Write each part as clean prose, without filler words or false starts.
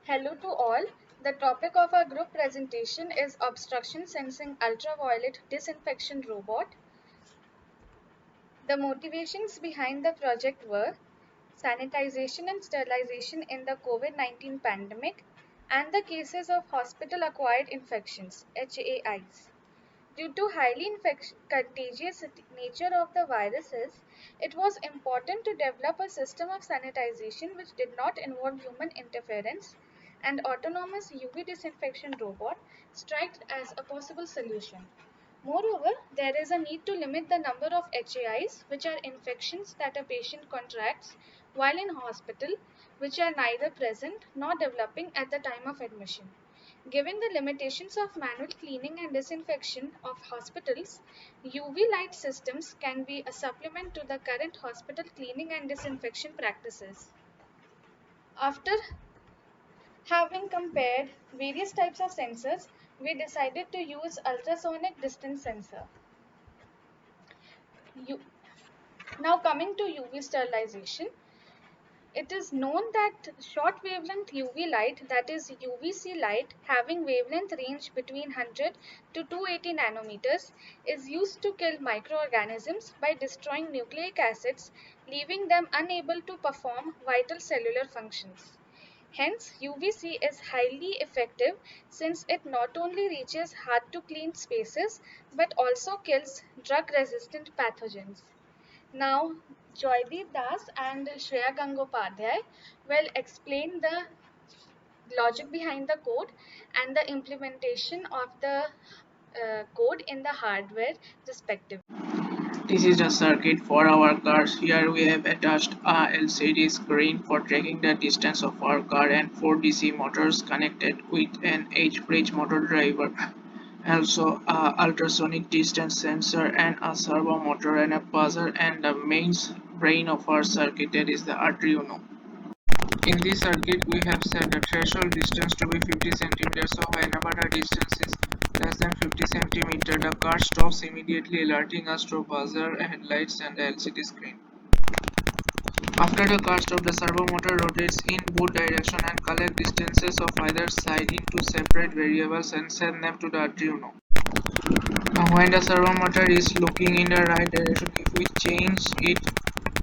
Hello to all. The topic of our group presentation is Obstruction Sensing Ultraviolet Disinfection Robot. The motivations behind the project were sanitization and sterilization in the COVID-19 pandemic and the cases of hospital-acquired infections, HAIs. Due to highly contagious nature of the viruses, it was important to develop a system of sanitization which did not involve human interference, and autonomous UV disinfection robot strikes as a possible solution. Moreover, there is a need to limit the number of HAIs, which are infections that a patient contracts while in hospital, which are neither present nor developing at the time of admission. Given the limitations of manual cleaning and disinfection of hospitals, UV light systems can be a supplement to the current hospital cleaning and disinfection practices. After having compared various types of sensors, we decided to use ultrasonic distance sensor. Now coming to UV sterilization. It is known that short wavelength UV light, that is UVC light, having wavelength range between 100 to 280 nanometers, is used to kill microorganisms by destroying nucleic acids, leaving them unable to perform vital cellular functions. Hence, UVC is highly effective since it not only reaches hard to clean spaces but also kills drug-resistant pathogens. Now, Joydeep Das and Shreya Gangopadhyay will explain the logic behind the code and the implementation of the code in the hardware respectively. This is the circuit for our cars. Here we have attached a LCD screen for tracking the distance of our car and 4 DC motors connected with an H-bridge motor driver. Also a ultrasonic distance sensor and a servo motor and a buzzer, and the main brain of our circuit, that is the Arduino. In this circuit, we have set the threshold distance to be 50 cm, so whenever the distance is less than 50 cm, the car stops immediately, alerting us through buzzer, headlights, and the LCD screen. After the car stops, the servo motor rotates in both directions and collects distances of either side into separate variables and send them to the Arduino. Now, when the servo motor is looking in the right direction, if we change it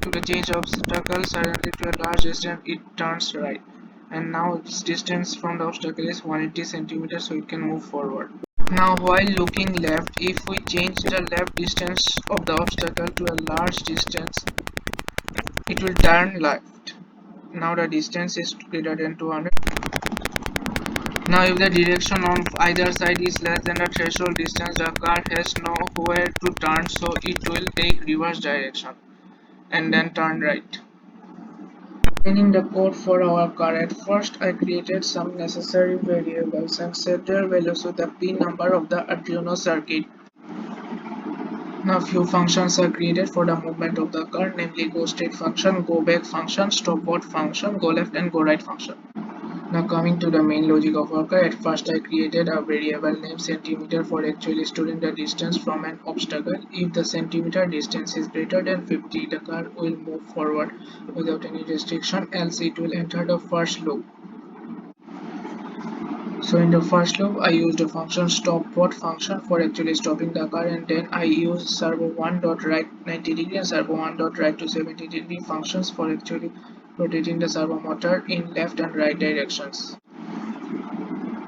to the change obstacle suddenly to a large distance, it turns right, and now its distance from the obstacle is 180 centimeters, so it can move forward. Now while looking left, if we change the left distance of the obstacle to a large distance, it will turn left. Now the distance is greater than 200. Now if the direction on either side is less than the threshold distance, the car has nowhere to turn, so it will take reverse direction and then turn right. Explaining the code for our car, at first I created some necessary variables and set their values with the pin number of the Arduino circuit. Now few functions are created for the movement of the car, namely go straight function, go back function, stopwatch function, go left and go right function. Now coming to the main logic of our car, at first I created a variable named centimeter for actually storing the distance from an obstacle. If the centimeter distance is greater than 50, the car will move forward without any restriction, else it will enter the first loop. So in the first loop, I used the function stopwatch function for actually stopping the car, and then I used servo 1.right 90 degree and servo 1.right to 70 degree functions for actually rotating the servo motor in left and right directions.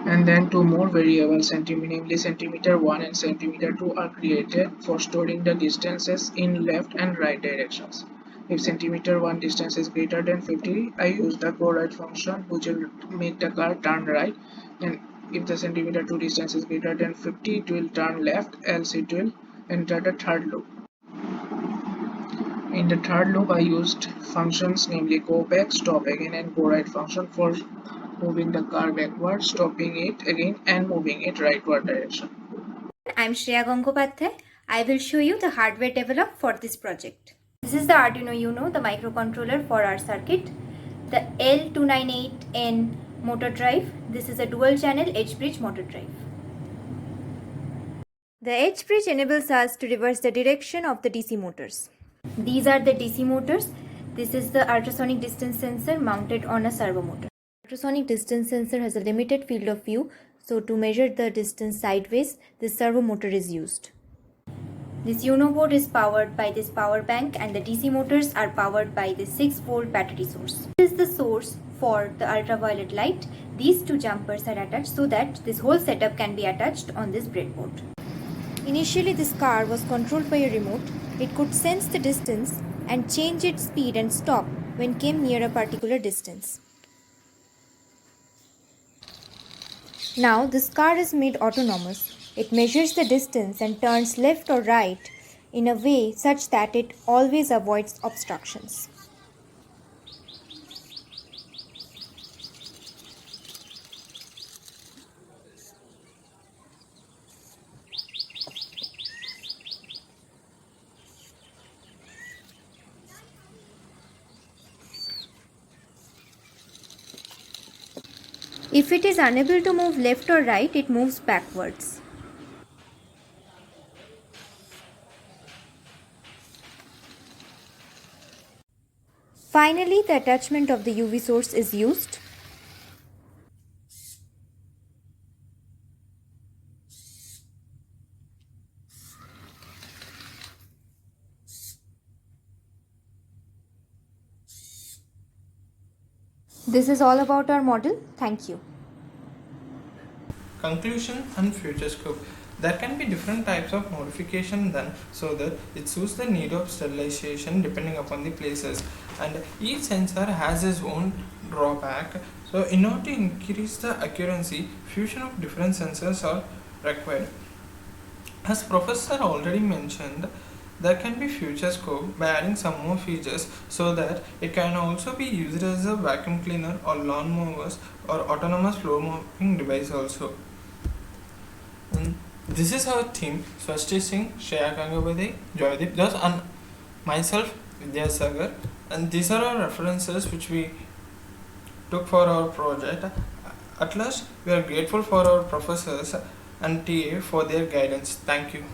And then two more variables, namely centimeter 1 and centimeter 2, are created for storing the distances in left and right directions. If centimeter 1 distance is greater than 50, I use the go right function, which will make the car turn right, and if the centimeter 2 distance is greater than 50, it will turn left, else it will enter the third loop. In the third loop, I used functions namely go back, stop again, and go right function for moving the car backward, stopping it again, and moving it rightward direction. I'm Shreya Gangopadhyay. I will show you the hardware developed for this project. This is the Arduino Uno, the microcontroller for our circuit. The L298N motor drive. This is a dual channel H-bridge motor drive. The H-bridge enables us to reverse the direction of the DC motors. These are the DC motors. This is the ultrasonic distance sensor mounted on a servo motor. Ultrasonic distance sensor has a limited field of view, so to measure the distance sideways, this servo motor is used. This UNO board is powered by this power bank and the DC motors are powered by this 6-volt battery source. This is the source for the ultraviolet light. These two jumpers are attached so that this whole setup can be attached on this breadboard. Initially, this car was controlled by a remote. It could sense the distance and change its speed and stop when came near a particular distance. Now, this car is made autonomous. It measures the distance and turns left or right in a way such that it always avoids obstructions. If it is unable to move left or right, it moves backwards. Finally, the attachment of the UV source is used. This is all about our model. Thank you. Conclusion and future scope. There can be different types of modification done so that it suits the need of sterilization depending upon the places, and each sensor has its own drawback. So in order to increase the accuracy, fusion of different sensors are required. As Professor already mentioned, there can be future scope by adding some more features so that it can also be used as a vacuum cleaner or lawn mowers or autonomous floor mopping device also. And this is our team: Swasti Singh, Shreya Gangabade, Joydeep Das, and myself, Vidya Sagar. And these are our references which we took for our project. At last, we are grateful for our professors and TA for their guidance. Thank you.